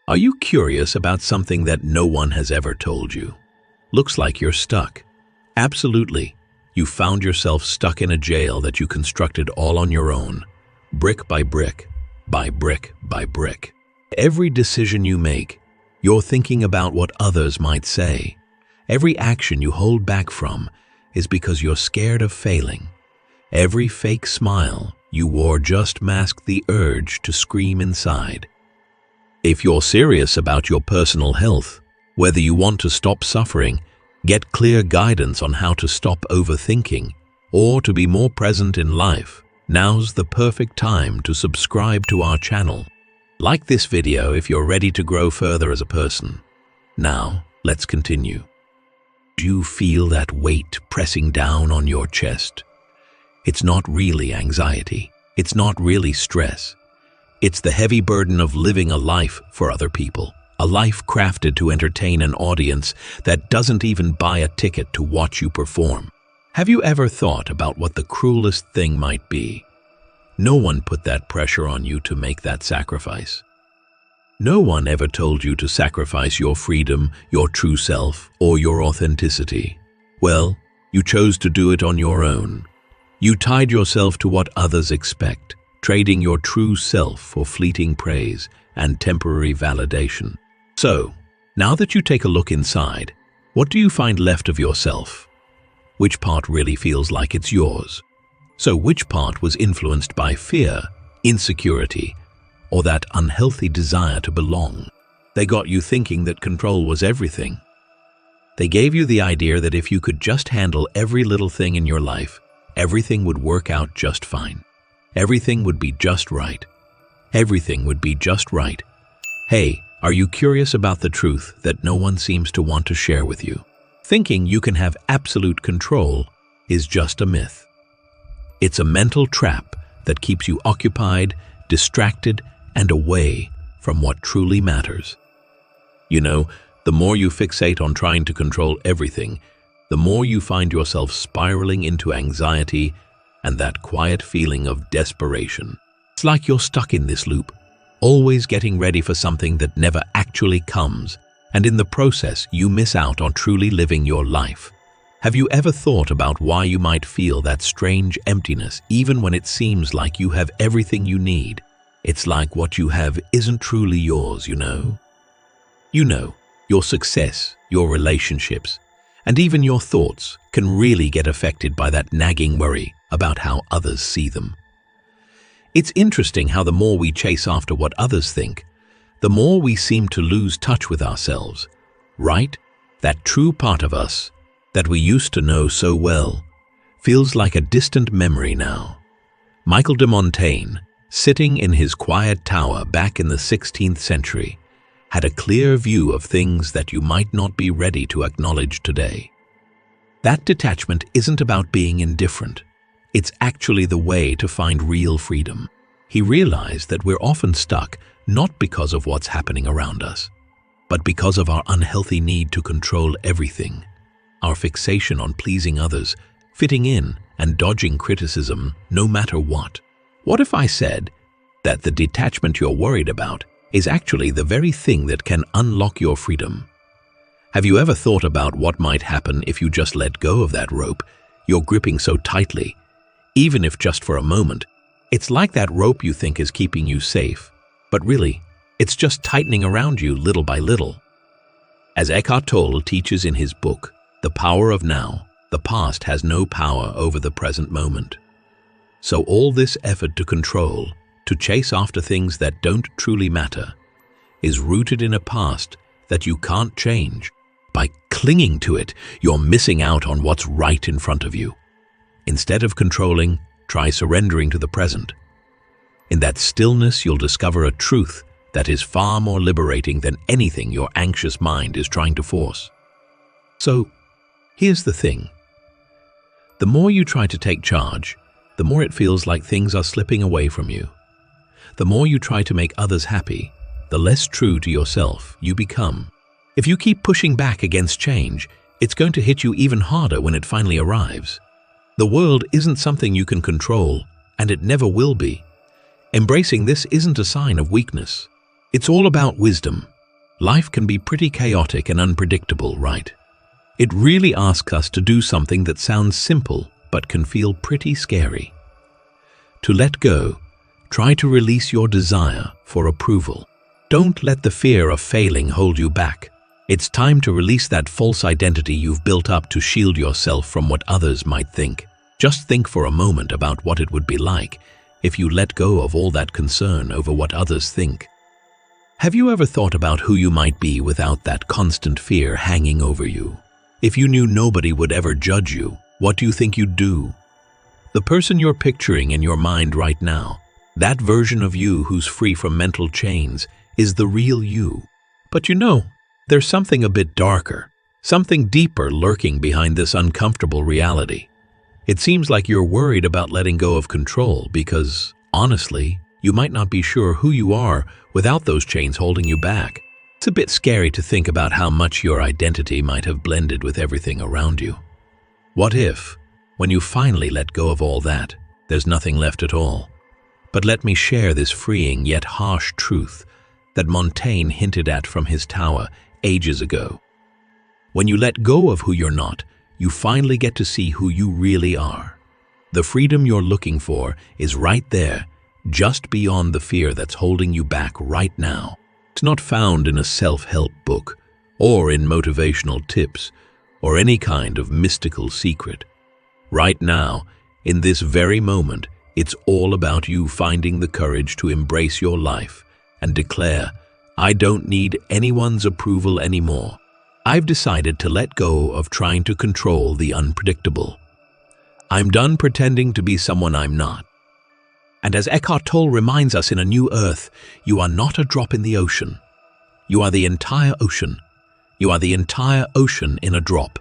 Are you curious about something that no one has ever told you? Looks like you're stuck. Absolutely. You found yourself stuck in a jail that you constructed all on your own, brick by brick, by brick by brick. Every decision you make, you're thinking about what others might say. Every action you hold back from is because you're scared of failing. Every fake smile you wore just masked the urge to scream inside. If you're serious about your personal health, whether you want to stop suffering, get clear guidance on how to stop overthinking, or to be more present in life, now's the perfect time to subscribe to our channel. Like this video if you're ready to grow further as a person. Now, let's continue. Do you feel that weight pressing down on your chest? It's not really anxiety. It's not really stress. It's the heavy burden of living a life for other people, a life crafted to entertain an audience that doesn't even buy a ticket to watch you perform. Have you ever thought about what the cruelest thing might be? No one put that pressure on you to make that sacrifice. No one ever told you to sacrifice your freedom, your true self, or your authenticity. Well, you chose to do it on your own. You tied yourself to what others expect, trading your true self for fleeting praise and temporary validation. So, now that you take a look inside, what do you find left of yourself? Which part really feels like it's yours? So which part was influenced by fear, insecurity, or that unhealthy desire to belong? They got you thinking that control was everything. They gave you the idea that if you could just handle every little thing in your life, everything would work out just fine. Everything would be just right. Everything would be just right. Hey, are you curious about the truth that no one seems to want to share with you? Thinking you can have absolute control is just a myth. It's a mental trap that keeps you occupied, distracted, and away from what truly matters. You know, the more you fixate on trying to control everything, the more you find yourself spiraling into anxiety and that quiet feeling of desperation. It's like you're stuck in this loop, always getting ready for something that never actually comes, and in the process you miss out on truly living your life. Have you ever thought about why you might feel that strange emptiness even when it seems like you have everything you need? It's like what you have isn't truly yours, you know. Your success, your relationships, and even your thoughts can really get affected by that nagging worry about how others see them. It's interesting how the more we chase after what others think, the more we seem to lose touch with ourselves, right? That true part of us that we used to know so well feels like a distant memory now. Michael de Montaigne, sitting in his quiet tower back in the 16th century, had a clear view of things that you might not be ready to acknowledge today. That detachment isn't about being indifferent. It's actually the way to find real freedom. He realized that we're often stuck not because of what's happening around us, but because of our unhealthy need to control everything. Our fixation on pleasing others, fitting in, and dodging criticism no matter what. What if I said that the detachment you're worried about is actually the very thing that can unlock your freedom? Have you ever thought about what might happen if you just let go of that rope you're gripping so tightly? Even if just for a moment, it's like that rope you think is keeping you safe, but really, it's just tightening around you little by little. As Eckhart Tolle teaches in his book, The Power of Now, the past has no power over the present moment. So all this effort to control, to chase after things that don't truly matter, is rooted in a past that you can't change. By clinging to it, you're missing out on what's right in front of you. Instead of controlling, try surrendering to the present. In that stillness, you'll discover a truth that is far more liberating than anything your anxious mind is trying to force. So, here's the thing. The more you try to take charge, the more it feels like things are slipping away from you. The more you try to make others happy, the less true to yourself you become. If you keep pushing back against change, it's going to hit you even harder when it finally arrives. The world isn't something you can control, and it never will be. Embracing this isn't a sign of weakness. It's all about wisdom, Life can be pretty chaotic and unpredictable, right? It really asks us to do something that sounds simple but can feel pretty scary. To let go, try to release your desire for approval. Don't let the fear of failing hold you back. It's time to release that false identity you've built up to shield yourself from what others might think. Just think for a moment about what it would be like if you let go of all that concern over what others think. Have you ever thought about who you might be without that constant fear hanging over you? If you knew nobody would ever judge you, what do you think you'd do? The person you're picturing in your mind right now, that version of you who's free from mental chains, is the real you. But you know, there's something a bit darker, something deeper lurking behind this uncomfortable reality. It seems like you're worried about letting go of control because, honestly, you might not be sure who you are without those chains holding you back. It's a bit scary to think about how much your identity might have blended with everything around you. What if, when you finally let go of all that, there's nothing left at all? But let me share this freeing yet harsh truth that Montaigne hinted at from his tower ages ago. When you let go of who you're not, you finally get to see who you really are. The freedom you're looking for is right there, just beyond the fear that's holding you back right now. It's not found in a self-help book, or in motivational tips, or any kind of mystical secret. Right now, in this very moment, it's all about you finding the courage to embrace your life and declare, I don't need anyone's approval anymore. I've decided to let go of trying to control the unpredictable. I'm done pretending to be someone I'm not. And as Eckhart Tolle reminds us in A New Earth, you are not a drop in the ocean. You are the entire ocean. You are the entire ocean in a drop.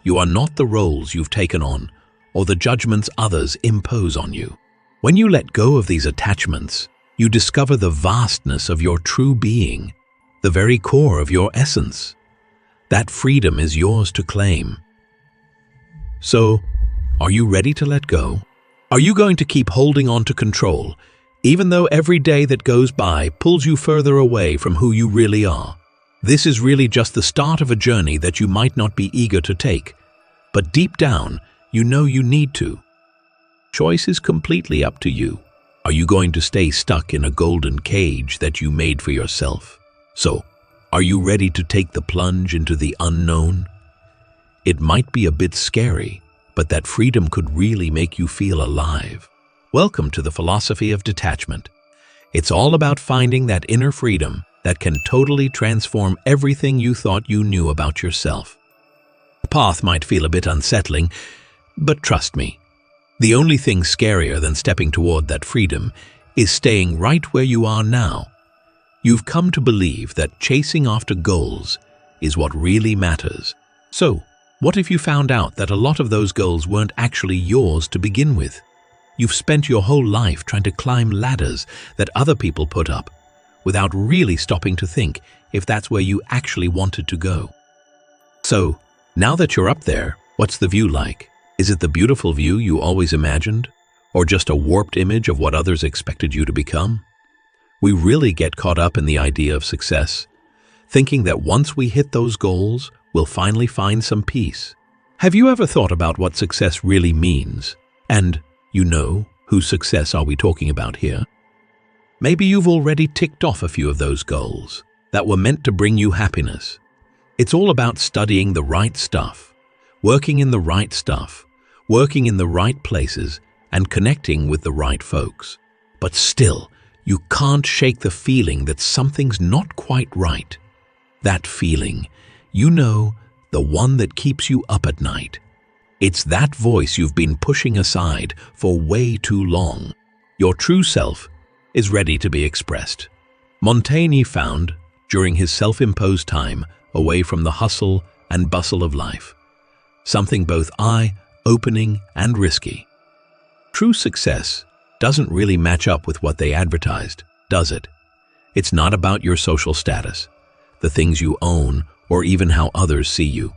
You are not the roles you've taken on or the judgments others impose on you. When you let go of these attachments, you discover the vastness of your true being, the very core of your essence. That freedom is yours to claim. So, are you ready to let go? Are you going to keep holding on to control, even though every day that goes by pulls you further away from who you really are? This is really just the start of a journey that you might not be eager to take, but deep down, you know you need to. Choice is completely up to you. Are you going to stay stuck in a golden cage that you made for yourself? So, are you ready to take the plunge into the unknown? It might be a bit scary, but that freedom could really make you feel alive. Welcome to the philosophy of detachment. It's all about finding that inner freedom that can totally transform everything you thought you knew about yourself. The path might feel a bit unsettling, but trust me, the only thing scarier than stepping toward that freedom is staying right where you are now. You've come to believe that chasing after goals is what really matters. So, what if you found out that a lot of those goals weren't actually yours to begin with? You've spent your whole life trying to climb ladders that other people put up, without really stopping to think if that's where you actually wanted to go. So, now that you're up there, what's the view like? Is it the beautiful view you always imagined? Or just a warped image of what others expected you to become? We really get caught up in the idea of success, thinking that once we hit those goals, we'll finally find some peace. Have you ever thought about what success really means? And, you know, whose success are we talking about here? Maybe you've already ticked off a few of those goals that were meant to bring you happiness. It's all about studying the right stuff, working in the right stuff, working in the right places, and connecting with the right folks. But still, you can't shake the feeling that something's not quite right. That feeling, you know, the one that keeps you up at night. It's that voice you've been pushing aside for way too long. Your true self is ready to be expressed. Montaigne found, during his self-imposed time away from the hustle and bustle of life, something both eye-opening and risky. True success doesn't really match up with what they advertised, does it? It's not about your social status, the things you own, or even how others see you.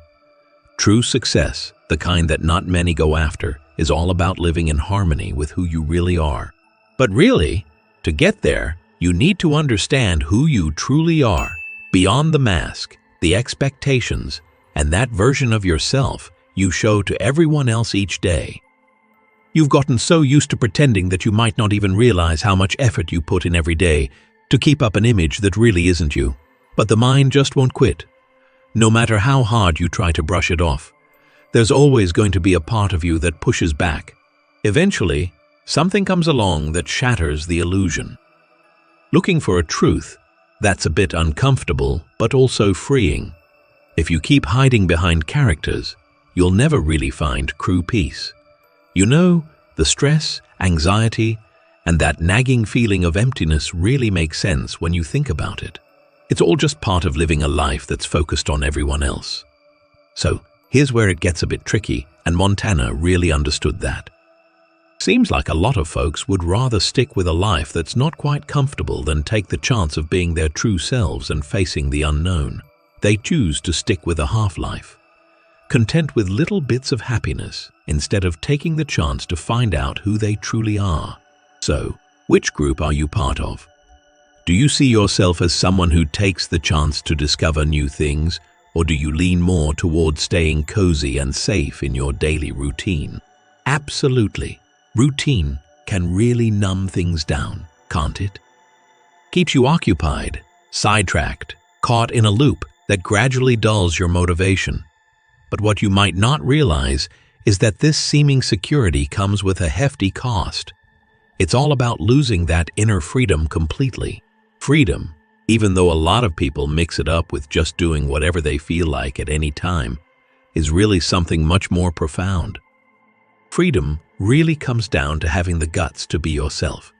True success, the kind that not many go after, is all about living in harmony with who you really are. But really, to get there, you need to understand who you truly are. beyond the mask, the expectations, and that version of yourself you show to everyone else each day. You've gotten so used to pretending that you might not even realize how much effort you put in every day to keep up an image that really isn't you. But the mind just won't quit. No matter how hard you try to brush it off, there's always going to be a part of you that pushes back. Eventually, something comes along that shatters the illusion. Looking for a truth that's a bit uncomfortable but also freeing. If you keep hiding behind characters, you'll never really find true peace. You know, the stress, anxiety, and that nagging feeling of emptiness really makes sense when you think about it. It's all just part of living a life that's focused on everyone else. So, here's where it gets a bit tricky, and Montana really understood that. Seems like a lot of folks would rather stick with a life that's not quite comfortable than take the chance of being their true selves and facing the unknown. They choose to stick with a half-life, content with little bits of happiness instead of taking the chance to find out who they truly are. So, which group are you part of? Do you see yourself as someone who takes the chance to discover new things, or do you lean more towards staying cozy and safe in your daily routine? Absolutely. Routine can really numb things down, can't it? Keeps you occupied, sidetracked, caught in a loop that gradually dulls your motivation. But what you might not realize is that this seeming security comes with a hefty cost. It's all about losing that inner freedom completely. Freedom, even though a lot of people mix it up with just doing whatever they feel like at any time, is really something much more profound. Freedom really comes down to having the guts to be yourself,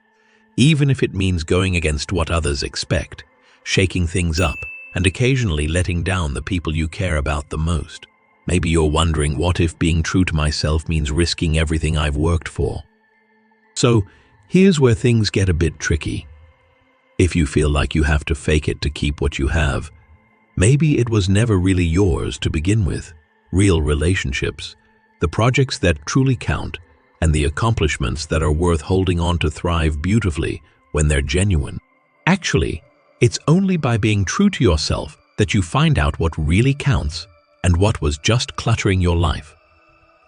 even if it means going against what others expect, shaking things up, and occasionally letting down the people you care about the most. Maybe you're wondering, what if being true to myself means risking everything I've worked for? So, here's where things get a bit tricky. If you feel like you have to fake it to keep what you have, maybe it was never really yours to begin with. Real relationships, the projects that truly count, and the accomplishments that are worth holding on to thrive beautifully when they're genuine. Actually, it's only by being true to yourself that you find out what really counts and what was just cluttering your life.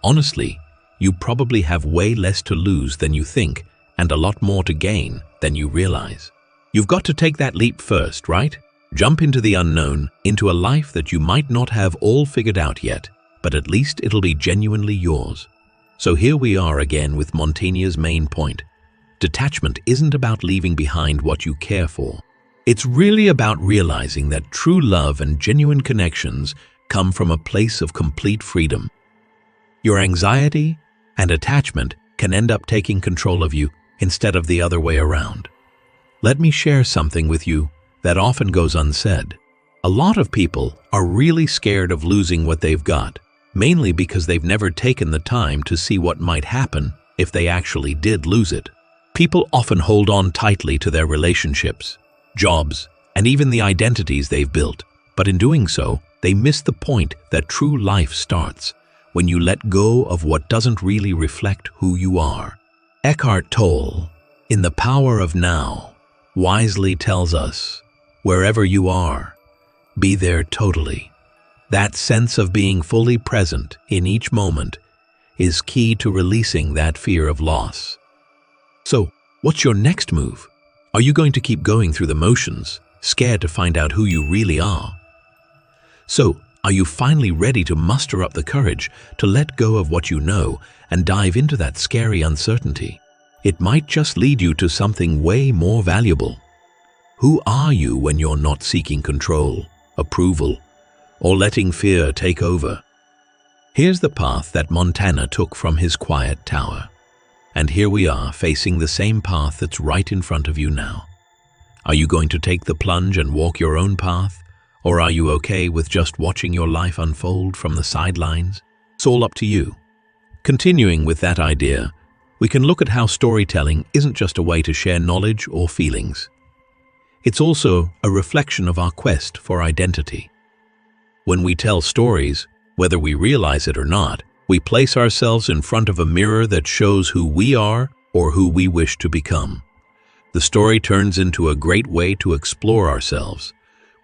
Honestly, you probably have way less to lose than you think and a lot more to gain than you realize. You've got to take that leap first, right? Jump into the unknown, into a life that you might not have all figured out yet, but at least it'll be genuinely yours. So here we are again with Montaign's main point. Detachment isn't about leaving behind what you care for. It's really about realizing that true love and genuine connections come from a place of complete freedom. Your anxiety and attachment can end up taking control of you instead of the other way around. Let me share something with you that often goes unsaid. A lot of people are really scared of losing what they've got, mainly because they've never taken the time to see what might happen if they actually did lose it. People often hold on tightly to their relationships, jobs, and even the identities they've built, but in doing so, they miss the point that true life starts when you let go of what doesn't really reflect who you are. Eckhart Tolle, in The Power of Now, wisely tells us, wherever you are, be there totally. That sense of being fully present in each moment is key to releasing that fear of loss. So, what's your next move? Are you going to keep going through the motions, scared to find out who you really are? So, are you finally ready to muster up the courage to let go of what you know and dive into that scary uncertainty? It might just lead you to something way more valuable. Who are you when you're not seeking control, approval, or letting fear take over? Here's the path that Montana took from his quiet tower. And here we are facing the same path that's right in front of you now. Are you going to take the plunge and walk your own path? Or are you okay with just watching your life unfold from the sidelines? It's all up to you. Continuing with that idea, we can look at how storytelling isn't just a way to share knowledge or feelings. It's also a reflection of our quest for identity. When we tell stories, whether we realize it or not, we place ourselves in front of a mirror that shows who we are or who we wish to become. The story turns into a great way to explore ourselves,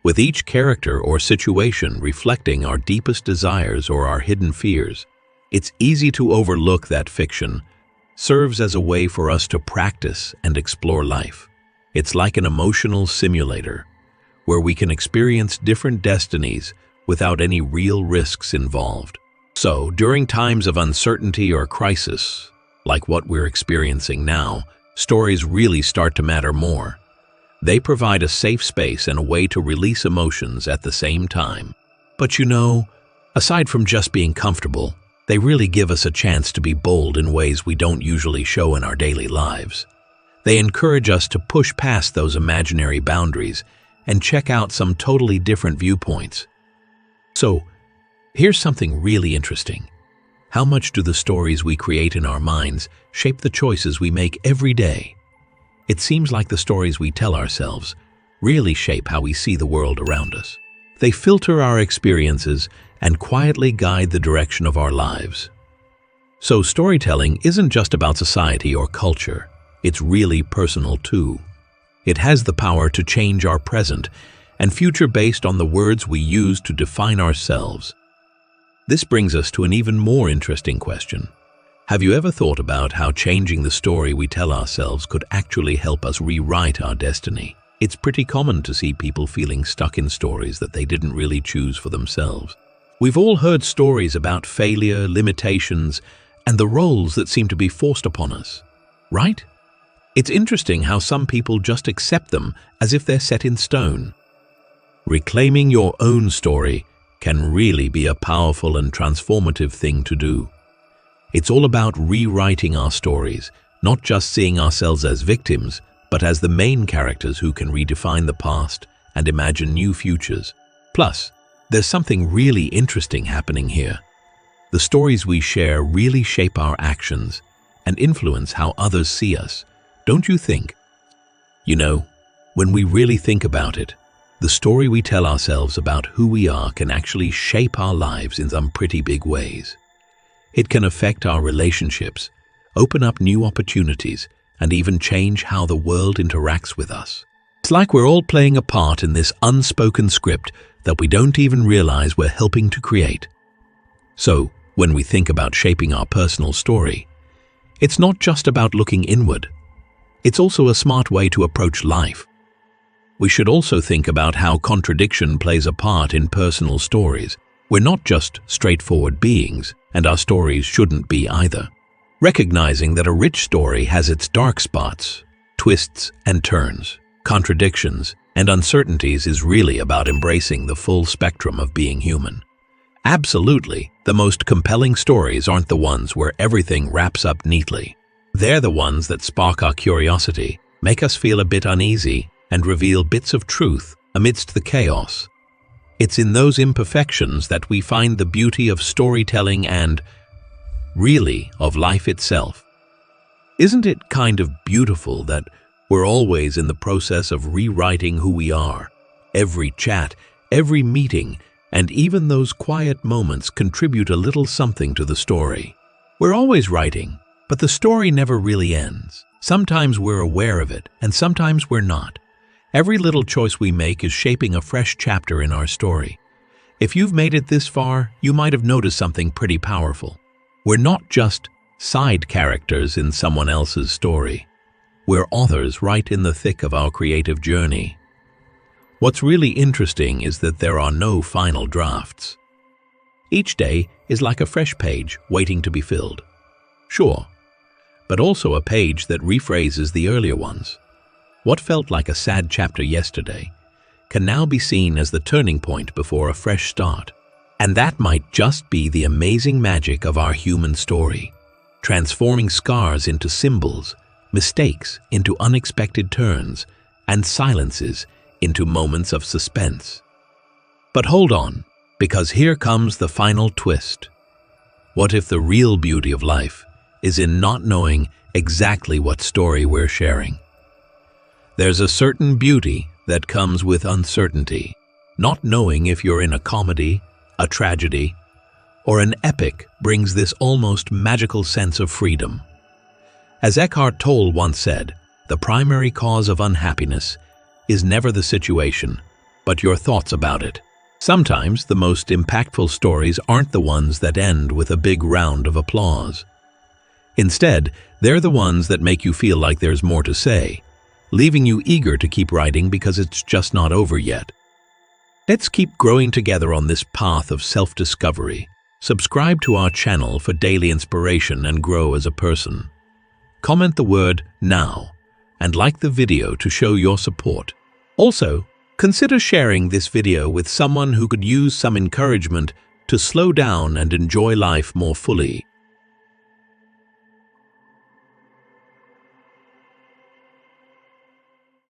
with each character or situation reflecting our deepest desires or our hidden fears. It's easy to overlook that fiction serves as a way for us to practice and explore life. It's like an emotional simulator where we can experience different destinies without any real risks involved. So, during times of uncertainty or crisis, like what we're experiencing now, stories really start to matter more. They provide a safe space and a way to release emotions at the same time. But aside from just being comfortable, they really give us a chance to be bold in ways we don't usually show in our daily lives. They encourage us to push past those imaginary boundaries and check out some totally different viewpoints. So, here's something really interesting. How much do the stories we create in our minds shape the choices we make every day? It seems like the stories we tell ourselves really shape how we see the world around us. They filter our experiences and quietly guide the direction of our lives. So storytelling isn't just about society or culture. It's really personal too. It has the power to change our present and future based on the words we use to define ourselves. This brings us to an even more interesting question. Have you ever thought about how changing the story we tell ourselves could actually help us rewrite our destiny? It's pretty common to see people feeling stuck in stories that they didn't really choose for themselves. We've all heard stories about failure, limitations, and the roles that seem to be forced upon us, right? It's interesting how some people just accept them as if they're set in stone. Reclaiming your own story can really be a powerful and transformative thing to do. It's all about rewriting our stories, not just seeing ourselves as victims, but as the main characters who can redefine the past and imagine new futures. Plus, there's something really interesting happening here. The stories we share really shape our actions and influence how others see us, don't you think? When we really think about it, the story we tell ourselves about who we are can actually shape our lives in some pretty big ways. It can affect our relationships, open up new opportunities, and even change how the world interacts with us. It's like we're all playing a part in this unspoken script that we don't even realize we're helping to create. So, when we think about shaping our personal story, it's not just about looking inward. It's also a smart way to approach life. We should also think about how contradiction plays a part in personal stories. We're not just straightforward beings, and our stories shouldn't be either. Recognizing that a rich story has its dark spots, twists and turns, contradictions, and uncertainties is really about embracing the full spectrum of being human. Absolutely, the most compelling stories aren't the ones where everything wraps up neatly. They're the ones that spark our curiosity, make us feel a bit uneasy, and reveal bits of truth amidst the chaos. It's in those imperfections that we find the beauty of storytelling and, really, of life itself. Isn't it kind of beautiful that we're always in the process of rewriting who we are? Every chat, every meeting, and even those quiet moments contribute a little something to the story. We're always writing, but the story never really ends. Sometimes we're aware of it, and sometimes we're not. Every little choice we make is shaping a fresh chapter in our story. If you've made it this far, you might have noticed something pretty powerful. We're not just side characters in someone else's story. We're authors right in the thick of our creative journey. What's really interesting is that there are no final drafts. Each day is like a fresh page waiting to be filled. Sure, but also a page that rephrases the earlier ones. What felt like a sad chapter yesterday can now be seen as the turning point before a fresh start. And that might just be the amazing magic of our human story, transforming scars into symbols, mistakes into unexpected turns, and silences into moments of suspense. But hold on, because here comes the final twist. What if the real beauty of life is in not knowing exactly what story we're sharing? There's a certain beauty that comes with uncertainty. Not knowing if you're in a comedy, a tragedy, or an epic brings this almost magical sense of freedom. As Eckhart Tolle once said, the primary cause of unhappiness is never the situation, but your thoughts about it. Sometimes the most impactful stories aren't the ones that end with a big round of applause. Instead, they're the ones that make you feel like there's more to say, leaving you eager to keep writing because it's just not over yet. Let's keep growing together on this path of self-discovery. Subscribe to our channel for daily inspiration and grow as a person. Comment the word "now" and like the video to show your support. Also, consider sharing this video with someone who could use some encouragement to slow down and enjoy life more fully.